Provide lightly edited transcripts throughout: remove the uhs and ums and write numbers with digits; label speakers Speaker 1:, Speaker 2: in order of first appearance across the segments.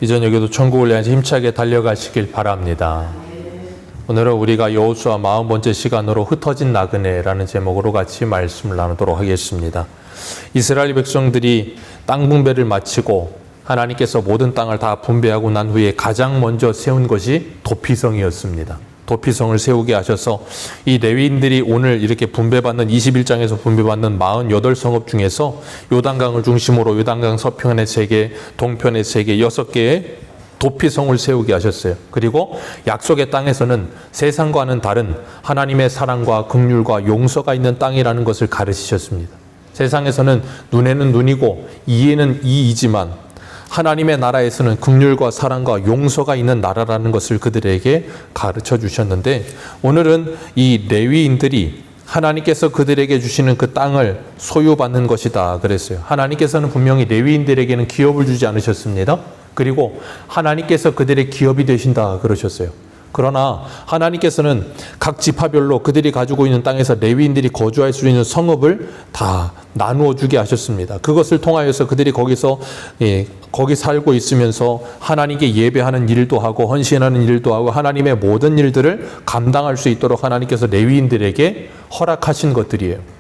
Speaker 1: 이 저녁에도 천국을 향해서 힘차게 달려가시길 바랍니다. 오늘은 우리가 여호수아 40번째 시간으로 흩어진 나그네라는 제목으로 같이 말씀을 나누도록 하겠습니다. 이스라엘 백성들이 땅 분배를 마치고 하나님께서 모든 땅을 다 분배하고 난 후에 가장 먼저 세운 것이 도피성이었습니다. 도피성을 세우게 하셔서 이 레위인들이 오늘 이렇게 분배받는 21장에서 분배받는 48성읍 중에서 요단강을 중심으로 요단강 서편의 3개, 동편의 3개, 6개의 도피성을 세우게 하셨어요. 그리고 약속의 땅에서는 세상과는 다른 하나님의 사랑과 긍휼과 용서가 있는 땅이라는 것을 가르치셨습니다. 세상에서는 눈에는 눈이고 이에는 이이지만 하나님의 나라에서는 긍휼과 사랑과 용서가 있는 나라라는 것을 그들에게 가르쳐 주셨는데, 오늘은 이 레위인들이 하나님께서 그들에게 주시는 그 땅을 소유받는 것이다 그랬어요. 하나님께서는 분명히 레위인들에게는 기업을 주지 않으셨습니다. 그리고 하나님께서 그들의 기업이 되신다 그러셨어요. 그러나 하나님께서는 각 지파별로 그들이 가지고 있는 땅에서 레위인들이 거주할 수 있는 성읍을 다 나누어 주게 하셨습니다. 그것을 통하여서 그들이 거기 살고 있으면서 하나님께 예배하는 일도 하고 헌신하는 일도 하고 하나님의 모든 일들을 감당할 수 있도록 하나님께서 레위인들에게 허락하신 것들이에요.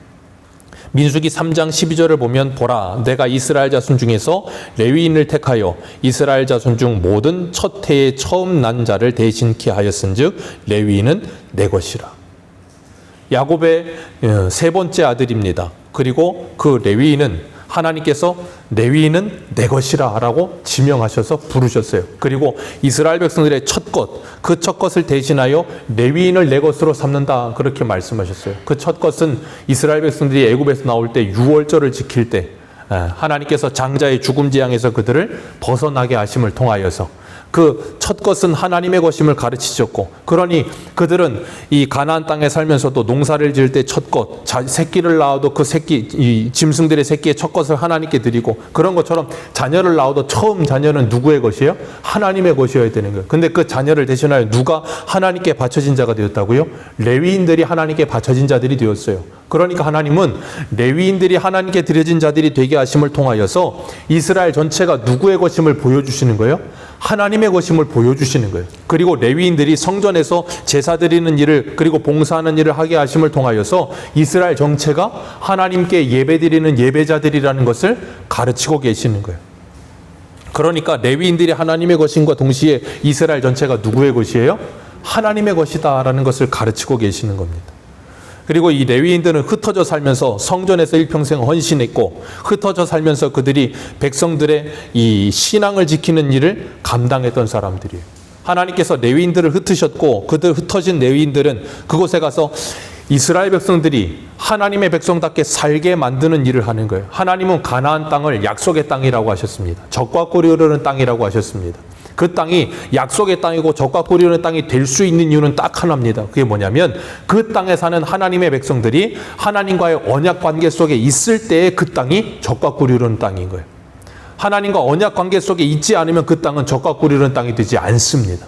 Speaker 1: 민수기 3장 12절을 보면, 보라, 내가 이스라엘 자손 중에서 레위인을 택하여 이스라엘 자손 중 모든 첫 해에 처음 난 자를 대신케 하였은즉 레위인은 내 것이라. 야곱의 3번째 아들입니다. 그리고 그 레위인은 하나님께서 레위인은 내 것이라 라고 지명하셔서 부르셨어요. 그리고 이스라엘 백성들의 첫 것, 그 첫 것을 대신하여 레위인을 내 것으로 삼는다 그렇게 말씀하셨어요. 그 첫 것은 이스라엘 백성들이 애굽에서 나올 때 유월절을 지킬 때 하나님께서 장자의 죽음 재앙에서 그들을 벗어나게 하심을 통하여서 그 첫 것은 하나님의 것임을 가르치셨고, 그러니 그들은 이 가나안 땅에 살면서도 농사를 지을 때 첫 것, 새끼를 낳아도 그 새끼, 이 짐승들의 새끼의 첫 것을 하나님께 드리고, 그런 것처럼 자녀를 낳아도 처음 자녀는 누구의 것이에요? 하나님의 것이어야 되는 거예요. 근데 그 자녀를 대신하여 누가 하나님께 바쳐진 자가 되었다고요? 레위인들이 하나님께 바쳐진 자들이 되었어요. 그러니까 하나님은 레위인들이 하나님께 드려진 자들이 되게 하심을 통하여서 이스라엘 전체가 누구의 것임을 보여주시는 거예요? 하나님의 것임을 보여주시는 거예요. 그리고 레위인들이 성전에서 제사 드리는 일을, 그리고 봉사하는 일을 하게 하심을 통하여서 이스라엘 전체가 하나님께 예배 드리는 예배자들이라는 것을 가르치고 계시는 거예요. 그러니까 레위인들이 하나님의 것임과 동시에 이스라엘 전체가 누구의 것이에요? 하나님의 것이다라는 것을 가르치고 계시는 겁니다. 그리고 이 레위인들은 흩어져 살면서 성전에서 일평생 헌신했고, 흩어져 살면서 그들이 백성들의 이 신앙을 지키는 일을 감당했던 사람들이에요. 하나님께서 레위인들을 흩으셨고, 그들 흩어진 레위인들은 그곳에 가서 이스라엘 백성들이 하나님의 백성답게 살게 만드는 일을 하는 거예요. 하나님은 가나안 땅을 약속의 땅이라고 하셨습니다. 젖과 꿀이 흐르는 땅이라고 하셨습니다. 그 땅이 약속의 땅이고 젖과 꿀이 흐르는 땅이 될 수 있는 이유는 딱 하나입니다. 그게 뭐냐면, 그 땅에 사는 하나님의 백성들이 하나님과의 언약 관계 속에 있을 때에 그 땅이 젖과 꿀이 흐르는 땅인 거예요. 하나님과 언약 관계 속에 있지 않으면 그 땅은 젖과 꿀이 흐르는 땅이 되지 않습니다.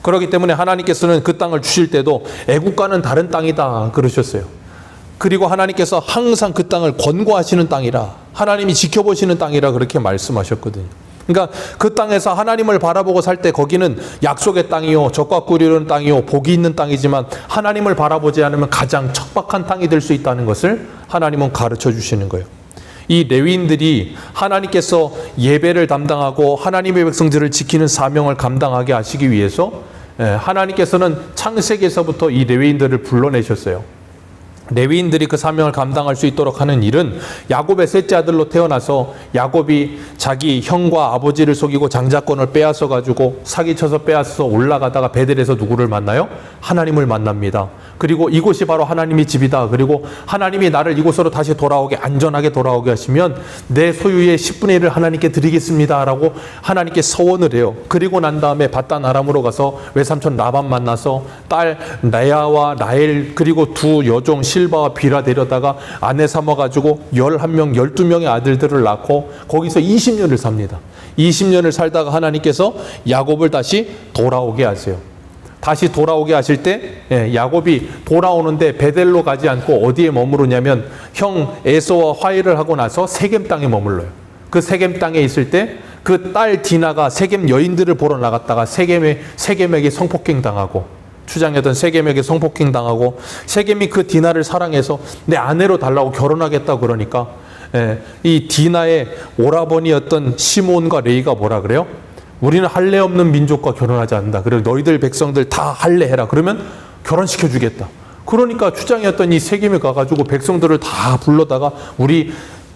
Speaker 1: 그렇기 때문에 하나님께서는 그 땅을 주실 때도 애국과는 다른 땅이다 그러셨어요. 그리고 하나님께서 항상 그 땅을 권고하시는 땅이라, 하나님이 지켜보시는 땅이라 그렇게 말씀하셨거든요. 그러니까 그 땅에서 하나님을 바라보고 살 때 거기는 약속의 땅이요, 젖과 꿀이 흐르는 땅이요, 복이 있는 땅이지만 하나님을 바라보지 않으면 가장 척박한 땅이 될 수 있다는 것을 하나님은 가르쳐 주시는 거예요. 이 레위인들이 하나님께서 예배를 담당하고 하나님의 백성들을 지키는 사명을 감당하게 하시기 위해서 하나님께서는 창세기에서부터 이 레위인들을 불러내셨어요. 레위인들이 그 사명을 감당할 수 있도록 하는 일은 야곱의 셋째 아들로 태어나서 야곱이 자기 형과 아버지를 속이고 장자권을 빼앗아 가지고 사기쳐서 빼앗아서 올라가다가 베델에서 누구를 만나요? 하나님을 만납니다. 그리고 이곳이 바로 하나님의 집이다. 그리고 하나님이 나를 이곳으로 다시 돌아오게, 안전하게 돌아오게 하시면 내 소유의 10분의 1을 하나님께 드리겠습니다 라고 하나님께 서원을 해요. 그리고 난 다음에 바단 아람으로 가서 외삼촌 라반 만나서 딸 레아와 라헬, 그리고 두 여종 실바와 비라 데려다가 아내 삼아가지고 11명, 12명의 아들들을 낳고 거기서 20년을 삽니다. 20년을 살다가 하나님께서 야곱을 다시 돌아오게 하세요. 다시 돌아오게 하실 때 야곱이 돌아오는데 베델로 가지 않고 어디에 머무르냐면 형 에서와 화해를 하고 나서 세겜 땅에 머물러요. 그 세겜 땅에 있을 때 그 딸 디나가 세겜 여인들을 보러 나갔다가 세겜에게 성폭행 당하고, 추장이었던 세겜에게 성폭행 당하고, 세겜이 그 디나를 사랑해서 내 아내로 달라고 결혼하겠다고 그러니까, 이 디나의 오라버니였던 시몬과 레이가 뭐라 그래요? 우리는 할례 없는 민족과 결혼하지 않는다. 그리고 너희들 백성들 다 할례해라. 그러면 결혼시켜 주겠다. 그러니까 추장이었던 이 세겜에 가가지고 백성들을 다 불러다가 우리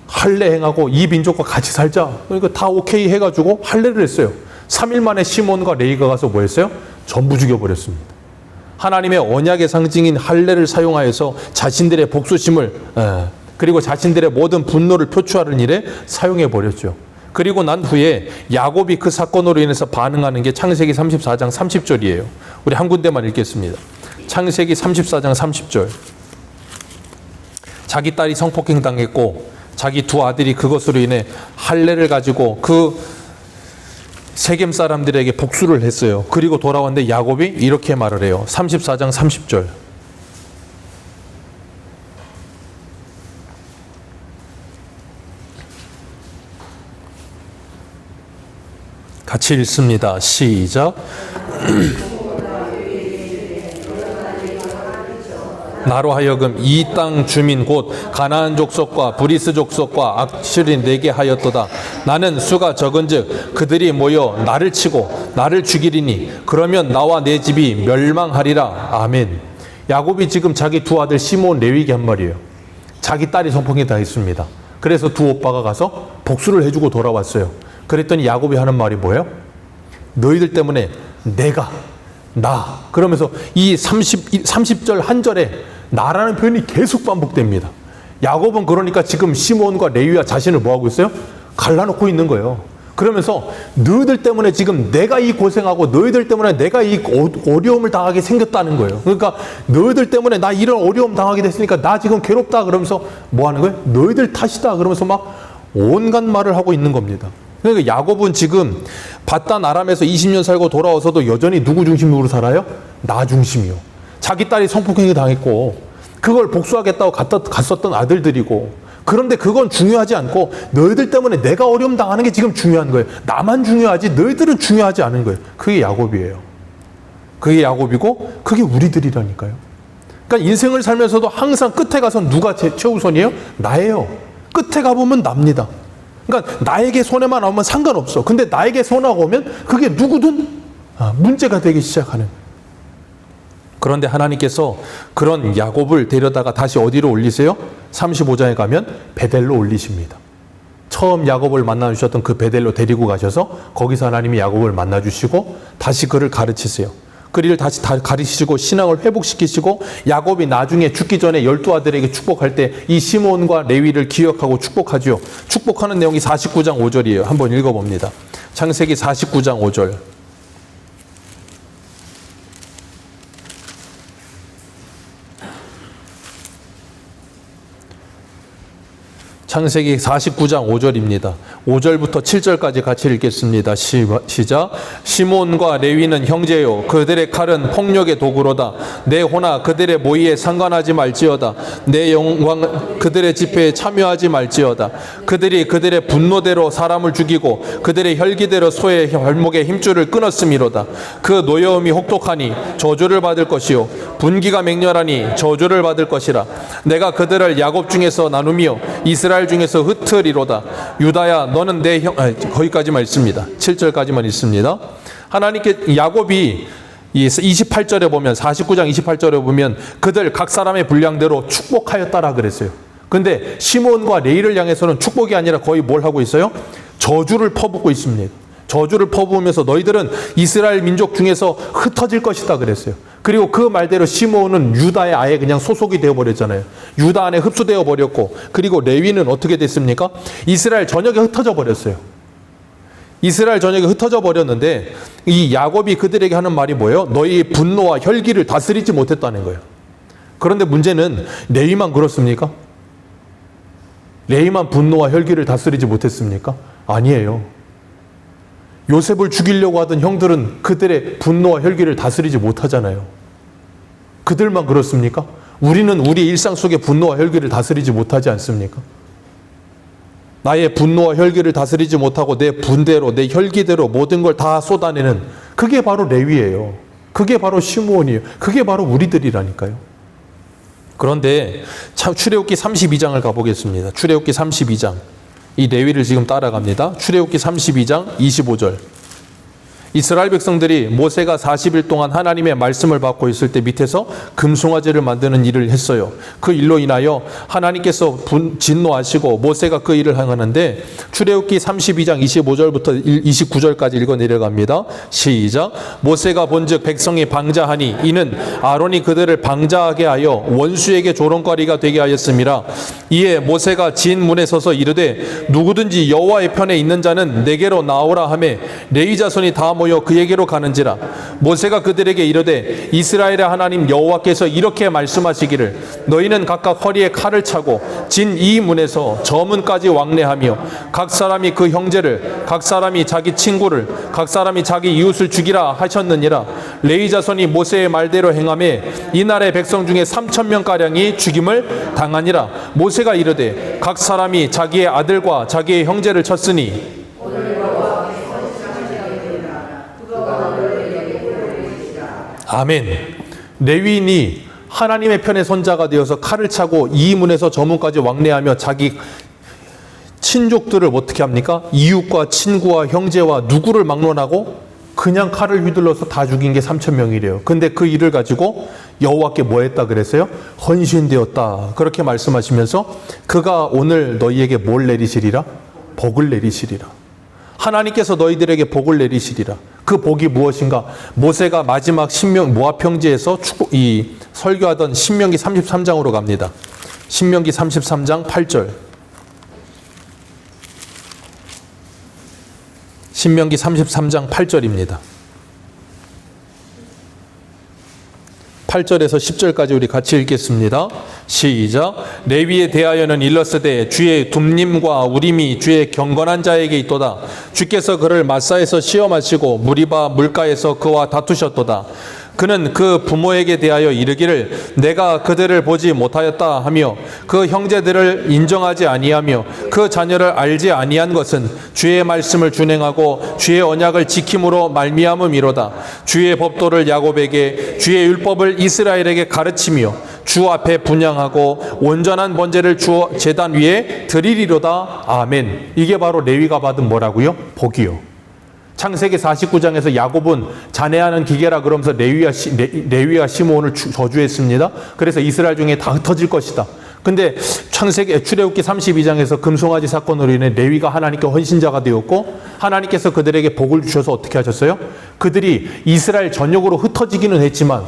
Speaker 1: 할례 행하고 이 민족과 같이 살자. 그러니까 다 오케이 해가지고 할례를 했어요. 3일 만에 시몬과 레이가 가서 뭐 했어요? 전부 죽여버렸습니다. 하나님의 언약의 상징인 할례를 사용하여서 자신들의 복수심을, 그리고 자신들의 모든 분노를 표출하는 일에 사용해버렸죠. 그리고 난 후에 야곱이 그 사건으로 인해서 반응하는 게 창세기 34장 30절이에요. 우리 한 군데만 읽겠습니다. 창세기 34장 30절. 자기 딸이 성폭행 당했고 자기 두 아들이 그것으로 인해 할례를 가지고 그 세겜 사람들에게 복수를 했어요. 그리고 돌아왔는데 야곱이 이렇게 말을 해요. 34장 30절. 같이 읽습니다. 시작. 나로 하여금 이 땅 주민 곧 가나안 족속과 브리스 족속과 악실이 내게 하였도다. 나는 수가 적은즉 그들이 모여 나를 치고 나를 죽이리니 그러면 나와 내 집이 멸망하리라. 아멘. 야곱이 지금 자기 두 아들 시몬 레위에게 한 말이에요. 자기 딸이 성폭행 당했습니다. 그래서 두 오빠가 가서 복수를 해주고 돌아왔어요. 그랬더니 야곱이 하는 말이 뭐예요? 너희들 때문에 나 그러면서 이 30절 한 절에 나라는 표현이 계속 반복됩니다. 야곱은 그러니까 지금 시몬과 레위와 자신을 뭐하고 있어요? 갈라놓고 있는 거예요. 그러면서 너희들 때문에 지금 내가 이 고생하고 너희들 때문에 내가 이 어려움을 당하게 생겼다는 거예요. 그러니까 너희들 때문에 나 이런 어려움 당하게 됐으니까 나 지금 괴롭다 그러면서 뭐 하는 거예요? 너희들 탓이다 그러면서 막 온갖 말을 하고 있는 겁니다. 그러니까 야곱은 지금 바단 아람에서 20년 살고 돌아와서도 여전히 누구 중심으로 살아요? 나 중심이요. 자기 딸이 성폭행을 당했고 그걸 복수하겠다고 갔었던 아들들이고, 그런데 그건 중요하지 않고 너희들 때문에 내가 어려움 당하는 게 지금 중요한 거예요. 나만 중요하지 너희들은 중요하지 않은 거예요. 그게 야곱이에요. 그게 야곱이고 그게 우리들이라니까요. 그러니까 인생을 살면서도 항상 끝에 가서 누가 최우선이에요? 나예요. 끝에 가보면 납니다. 그러니까 나에게 손해만 오면 상관없어. 근데 나에게 손해가 오면 그게 누구든 문제가 되기 시작하는. 그런데 하나님께서 그런 야곱을 데려다가 다시 어디로 올리세요? 35장에 가면 베델로 올리십니다. 처음 야곱을 만나주셨던 그 베델로 데리고 가셔서 거기서 하나님이 야곱을 만나주시고 다시 그를 가르치세요. 그를 다시 가르치시고 신앙을 회복시키시고 야곱이 나중에 죽기 전에 12아들에게 축복할 때 이 시몬과 레위를 기억하고 축복하죠. 축복하는 내용이 49장 5절이에요. 한번 읽어봅니다. 창세기 49장 5절. 창세기 49장 5절입니다. 5절부터 7절까지 같이 읽겠습니다. 시작. 시몬과 레위는 형제요 그들의 칼은 폭력의 도구로다. 내 호나 그들의 모의에 상관하지 말지어다. 내 영광 그들의 집회에 참여하지 말지어다. 그들이 그들의 분노대로 사람을 죽이고 그들의 혈기대로 소의 발목에 힘줄을 끊었음이로다. 그 노여움이 혹독하니 저주를 받을 것이요 분기가 맹렬하니 저주를 받을 것이라. 내가 그들을 야곱 중에서 나누며 이스라엘 중에서 흩으리로다. 유다야 너는 내 형, 거기까지만 읽습니다. 7절까지만 읽습니다. 하나님께 야곱이 28절에 보면 49장 28절에 보면 그들 각 사람의 분량대로 축복하였다라 그랬어요. 근데 시몬과 레위를 향해서는 축복이 아니라 거의 뭘 하고 있어요? 저주를 퍼붓고 있습니다. 저주를 퍼부으면서 너희들은 이스라엘 민족 중에서 흩어질 것이다 그랬어요. 그리고 그 말대로 시몬은 유다에 아예 그냥 소속이 되어버렸잖아요. 유다 안에 흡수되어 버렸고, 그리고 레위는 어떻게 됐습니까? 이스라엘 전역에 흩어져 버렸어요. 이스라엘 전역에 흩어져 버렸는데 이 야곱이 그들에게 하는 말이 뭐예요? 너희의 분노와 혈기를 다스리지 못했다는 거예요. 그런데 문제는 레위만 그렇습니까? 레위만 분노와 혈기를 다스리지 못했습니까? 아니에요. 요셉을 죽이려고 하던 형들은 그들의 분노와 혈기를 다스리지 못하잖아요. 그들만 그렇습니까? 우리는 우리 일상 속의 분노와 혈기를 다스리지 못하지 않습니까? 나의 분노와 혈기를 다스리지 못하고 내 분대로, 내 혈기대로 모든 걸 다 쏟아내는, 그게 바로 레위예요. 그게 바로 시므온이에요. 그게 바로 우리들이라니까요. 그런데 출애굽기 32장을 가보겠습니다. 출애굽기 32장. 이 레위를 지금 따라갑니다. 출애굽기 32장 25절. 이스라엘 백성들이 모세가 40일 동안 하나님의 말씀을 받고 있을 때 밑에서 금송아지를 만드는 일을 했어요. 그 일로 인하여 하나님께서 진노하시고 모세가 그 일을 행하는데 출애굽기 32장 25절부터 29절까지 읽어 내려갑니다. 시작. 모세가 본즉 백성이 방자하니 이는 아론이 그들을 방자하게 하여 원수에게 조롱거리가 되게 하였음이라. 이에 모세가 진 문에 서서 이르되 누구든지 여호와의 편에 있는 자는 내게로 나오라 하며 레위 자손이 다 모여 그에게로 가는지라. 모세가 그들에게 이르되 이스라엘의 하나님 여호와께서 이렇게 말씀하시기를 너희는 각각 허리에 칼을 차고 진 이 문에서 저 문까지 왕래하며 각 사람이 그 형제를, 각 사람이 자기 친구를, 각 사람이 자기 이웃을 죽이라 하셨느니라. 레위 자손이 모세의 말대로 행하며 이날의 백성 중에 3,000명가량이 죽임을 당하니라. 모세가 이르되 각 사람이 자기의 아들과 자기의 형제를 쳤으니 아멘. 레위인이 하나님의 편의 손자가 되어서 칼을 차고 이 문에서 저 문까지 왕래하며 자기 친족들을 어떻게 합니까? 이웃과 친구와 형제와 누구를 막론하고 그냥 칼을 휘둘러서 다 죽인 게 3,000명이래요. 근데 그 일을 가지고 여호와께 뭐 했다 그랬어요? 헌신되었다. 그렇게 말씀하시면서 그가 오늘 너희에게 뭘 내리시리라? 복을 내리시리라. 하나님께서 너희들에게 복을 내리시리라. 그 복이 무엇인가? 모세가 마지막 모압 평지에서 설교하던 신명기 33장으로 갑니다. 신명기 33장 8절. 신명기 33장 8절입니다. 8절에서 10절까지 우리 같이 읽겠습니다. 시작. 레위에 대하여는 일렀으되 주의 둠님과 우림이 주의 경건한 자에게 있도다. 주께서 그를 마사에서 시험하시고 무리바 물가에서 그와 다투셨도다. 그는 그 부모에게 대하여 이르기를 내가 그들을 보지 못하였다 하며 그 형제들을 인정하지 아니하며 그 자녀를 알지 아니한 것은 주의 말씀을 준행하고 주의 언약을 지킴으로 말미암음이로다. 주의 법도를 야곱에게 주의 율법을 이스라엘에게 가르치며 주 앞에 분향하고 온전한 번제를 주 제단 위에 드리리로다. 아멘. 이게 바로 레위가 받은 뭐라고요? 복이요. 창세기 49장에서 야곱은 잔해하는 기계라 그러면서 레위와 시므온을 저주했습니다. 그래서 이스라엘 중에 다 흩어질 것이다. 근데 출애굽기 32장에서 금송아지 사건으로 인해 레위가 하나님께 헌신자가 되었고 하나님께서 그들에게 복을 주셔서 어떻게 하셨어요? 그들이 이스라엘 전역으로 흩어지기는 했지만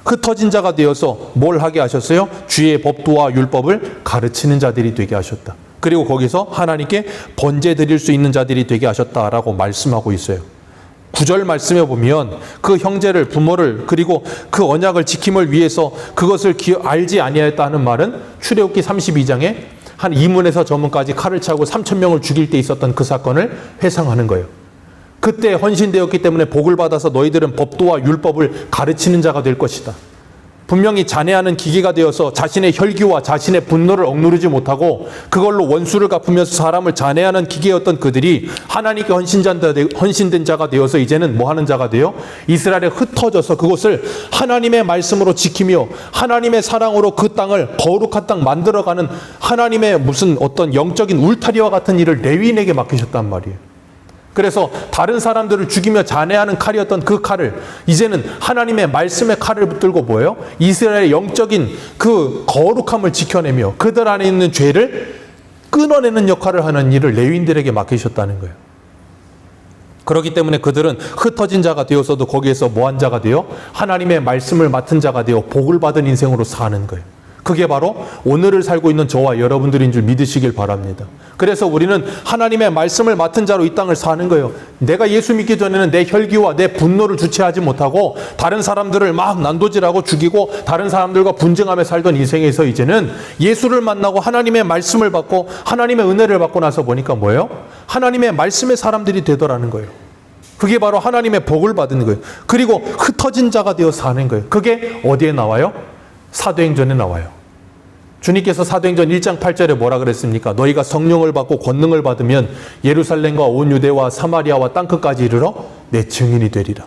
Speaker 1: 흩어진 자가 되어서 뭘 하게 하셨어요? 주의 법도와 율법을 가르치는 자들이 되게 하셨다. 그리고 거기서 하나님께 번제 드릴 수 있는 자들이 되게 하셨다라고 말씀하고 있어요. 9절 말씀에 보면 그 형제를, 부모를, 그리고 그 언약을 지킴을 위해서 그것을 알지 아니하였다는 말은 출애굽기 32장에 한 이문에서 저문까지 칼을 차고 3,000명을 죽일 때 있었던 그 사건을 회상하는 거예요. 그때 헌신되었기 때문에 복을 받아서 너희들은 법도와 율법을 가르치는 자가 될 것이다. 분명히 잔해하는 기계가 되어서 자신의 혈기와 자신의 분노를 억누르지 못하고 그걸로 원수를 갚으면서 사람을 잔해하는 기계였던 그들이 하나님께 헌신된 자가 되어서 이제는 뭐 하는 자가 돼요? 이스라엘에 흩어져서 그것을 하나님의 말씀으로 지키며 하나님의 사랑으로 그 땅을 거룩한 땅 만들어가는 하나님의 무슨 어떤 영적인 울타리와 같은 일을 레위인에게 맡기셨단 말이에요. 그래서 다른 사람들을 죽이며 잔해하는 칼이었던 그 칼을 이제는 하나님의 말씀의 칼을 붙들고 뭐예요? 이스라엘의 영적인 그 거룩함을 지켜내며 그들 안에 있는 죄를 끊어내는 역할을 하는 일을 레위인들에게 맡기셨다는 거예요. 그렇기 때문에 그들은 흩어진 자가 되어서도 거기에서 뭐한 자가 되어 하나님의 말씀을 맡은 자가 되어 복을 받은 인생으로 사는 거예요. 그게 바로 오늘을 살고 있는 저와 여러분들인 줄 믿으시길 바랍니다. 그래서 우리는 하나님의 말씀을 맡은 자로 이 땅을 사는 거예요. 내가 예수 믿기 전에는 내 혈기와 내 분노를 주체하지 못하고 다른 사람들을 막 난도질하고 죽이고 다른 사람들과 분쟁하며 살던 인생에서 이제는 예수를 만나고 하나님의 말씀을 받고 하나님의 은혜를 받고 나서 보니까 뭐예요? 하나님의 말씀의 사람들이 되더라는 거예요. 그게 바로 하나님의 복을 받은 거예요. 그리고 흩어진 자가 되어 사는 거예요. 그게 어디에 나와요? 사도행전에 나와요. 주님께서 사도행전 1장 8절에 뭐라 그랬습니까? 너희가 성령을 받고 권능을 받으면 예루살렘과 온 유대와 사마리아와 땅끝까지 이르러 내 증인이 되리라.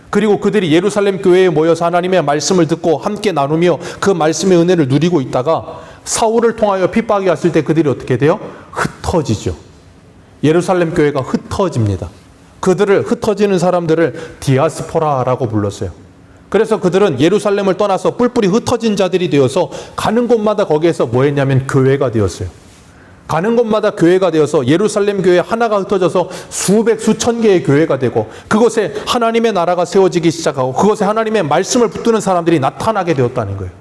Speaker 1: 그리고 그들이 예루살렘 교회에 모여서 하나님의 말씀을 듣고 함께 나누며 그 말씀의 은혜를 누리고 있다가 사울을 통하여 핍박이 왔을 때 그들이 어떻게 돼요? 흩어지죠. 예루살렘 교회가 흩어집니다. 그들을 흩어지는 사람들을 디아스포라라고 불렀어요. 그래서 그들은 예루살렘을 떠나서 뿔뿔이 흩어진 자들이 되어서 가는 곳마다 거기에서 뭐 했냐면 교회가 되었어요. 가는 곳마다 교회가 되어서 예루살렘 교회 하나가 흩어져서 수백 수천 개의 교회가 되고 그곳에 하나님의 나라가 세워지기 시작하고 그곳에 하나님의 말씀을 붙드는 사람들이 나타나게 되었다는 거예요.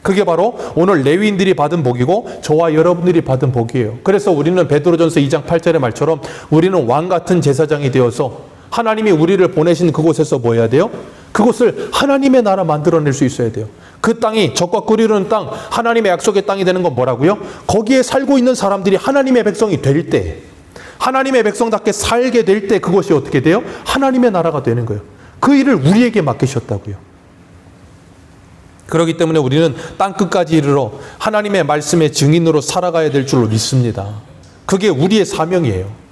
Speaker 1: 그게 바로 오늘 레위인들이 받은 복이고 저와 여러분들이 받은 복이에요. 그래서 우리는 베드로전서 2장 8절의 말처럼 우리는 왕 같은 제사장이 되어서 하나님이 우리를 보내신 그곳에서 뭐 해야 돼요? 그곳을 하나님의 나라 만들어낼 수 있어야 돼요. 그 땅이 적과 꿀이르는 땅, 하나님의 약속의 땅이 되는 건 뭐라고요? 거기에 살고 있는 사람들이 하나님의 백성이 될 때, 하나님의 백성답게 살게 될 때 그것이 어떻게 돼요? 하나님의 나라가 되는 거예요. 그 일을 우리에게 맡기셨다고요. 그렇기 때문에 우리는 땅끝까지 이르러 하나님의 말씀의 증인으로 살아가야 될 줄로 믿습니다. 그게 우리의 사명이에요.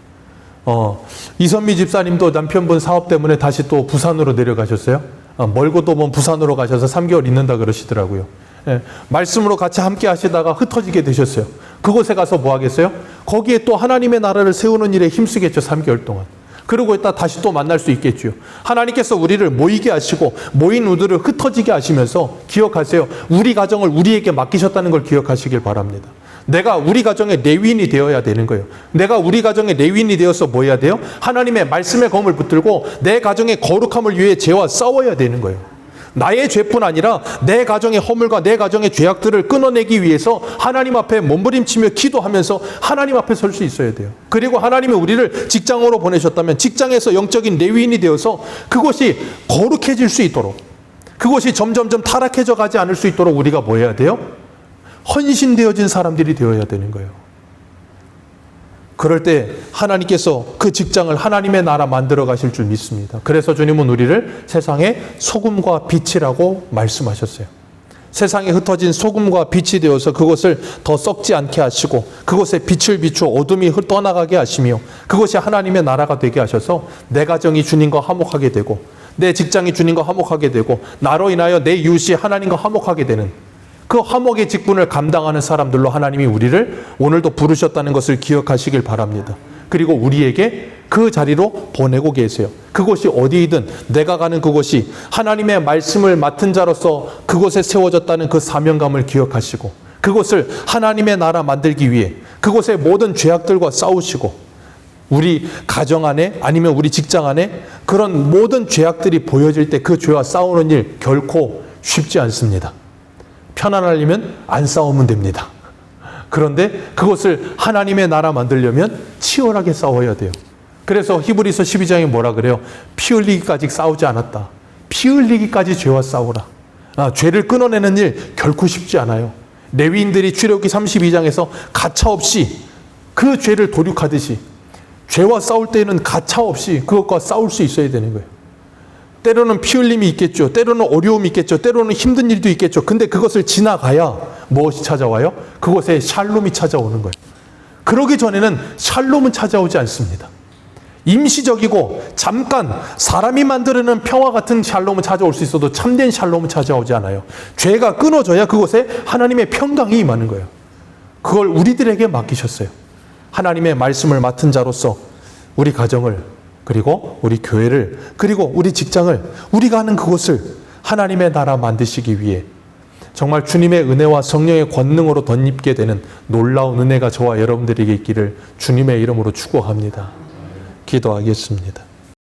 Speaker 1: 이선미 집사님도 남편분 사업 때문에 다시 또 부산으로 내려가셨어요. 멀고도 뭐 부산으로 가셔서 3개월 있는다 그러시더라고요. 예, 말씀으로 같이 함께 하시다가 흩어지게 되셨어요. 그곳에 가서 뭐 하겠어요? 거기에 또 하나님의 나라를 세우는 일에 힘쓰겠죠. 3개월 동안. 그러고 있다 다시 또 만날 수 있겠죠. 하나님께서 우리를 모이게 하시고 모인 우들을 흩어지게 하시면서 기억하세요. 우리 가정을 우리에게 맡기셨다는 걸 기억하시길 바랍니다. 내가 우리 가정의 레위인이 되어야 되는 거예요. 내가 우리 가정의 레위인이 되어서 뭐 해야 돼요? 하나님의 말씀의 검을 붙들고 내 가정의 거룩함을 위해 죄와 싸워야 되는 거예요. 나의 죄뿐 아니라 내 가정의 허물과 내 가정의 죄악들을 끊어내기 위해서 하나님 앞에 몸부림치며 기도하면서 하나님 앞에 설 수 있어야 돼요. 그리고 하나님이 우리를 직장으로 보내셨다면 직장에서 영적인 레위인이 되어서 그것이 거룩해질 수 있도록, 그것이 점점점 타락해져 가지 않을 수 있도록 우리가 뭐 해야 돼요? 헌신되어진 사람들이 되어야 되는 거예요. 그럴 때 하나님께서 그 직장을 하나님의 나라 만들어 가실 줄 믿습니다. 그래서 주님은 우리를 세상의 소금과 빛이라고 말씀하셨어요. 세상에 흩어진 소금과 빛이 되어서 그것을 더 썩지 않게 하시고 그곳에 빛을 비추어 어둠이 떠나가게 하시며 그것이 하나님의 나라가 되게 하셔서 내 가정이 주님과 화목하게 되고 내 직장이 주님과 화목하게 되고 나로 인하여 내 이웃이 하나님과 화목하게 되는 그 화목의 직분을 감당하는 사람들로 하나님이 우리를 오늘도 부르셨다는 것을 기억하시길 바랍니다. 그리고 우리에게 그 자리로 보내고 계세요. 그곳이 어디이든 내가 가는 그곳이 하나님의 말씀을 맡은 자로서 그곳에 세워졌다는 그 사명감을 기억하시고 그곳을 하나님의 나라 만들기 위해 그곳의 모든 죄악들과 싸우시고 우리 가정 안에 아니면 우리 직장 안에 그런 모든 죄악들이 보여질 때 그 죄와 싸우는 일 결코 쉽지 않습니다. 편안하려면 안 싸우면 됩니다. 그런데 그것을 하나님의 나라 만들려면 치열하게 싸워야 돼요. 그래서 히브리서 12장에 뭐라 그래요? 피 흘리기까지 싸우지 않았다. 피 흘리기까지 죄와 싸우라. 죄를 끊어내는 일 결코 쉽지 않아요. 레위인들이 출애굽기 32장에서 가차없이 그 죄를 도륙하듯이 죄와 싸울 때는 가차없이 그것과 싸울 수 있어야 되는 거예요. 때로는 피 흘림이 있겠죠. 때로는 어려움이 있겠죠. 때로는 힘든 일도 있겠죠. 근데 그것을 지나가야 무엇이 찾아와요? 그곳에 샬롬이 찾아오는 거예요. 그러기 전에는 샬롬은 찾아오지 않습니다. 임시적이고 잠깐 사람이 만들어낸 평화 같은 샬롬은 찾아올 수 있어도 참된 샬롬은 찾아오지 않아요. 죄가 끊어져야 그곳에 하나님의 평강이 임하는 거예요. 그걸 우리들에게 맡기셨어요. 하나님의 말씀을 맡은 자로서 우리 가정을 그리고 우리 교회를 그리고 우리 직장을 우리가 하는 그곳을 하나님의 나라 만드시기 위해 정말 주님의 은혜와 성령의 권능으로 덧입게 되는 놀라운 은혜가 저와 여러분들에게 있기를 주님의 이름으로 축원합니다. 기도하겠습니다.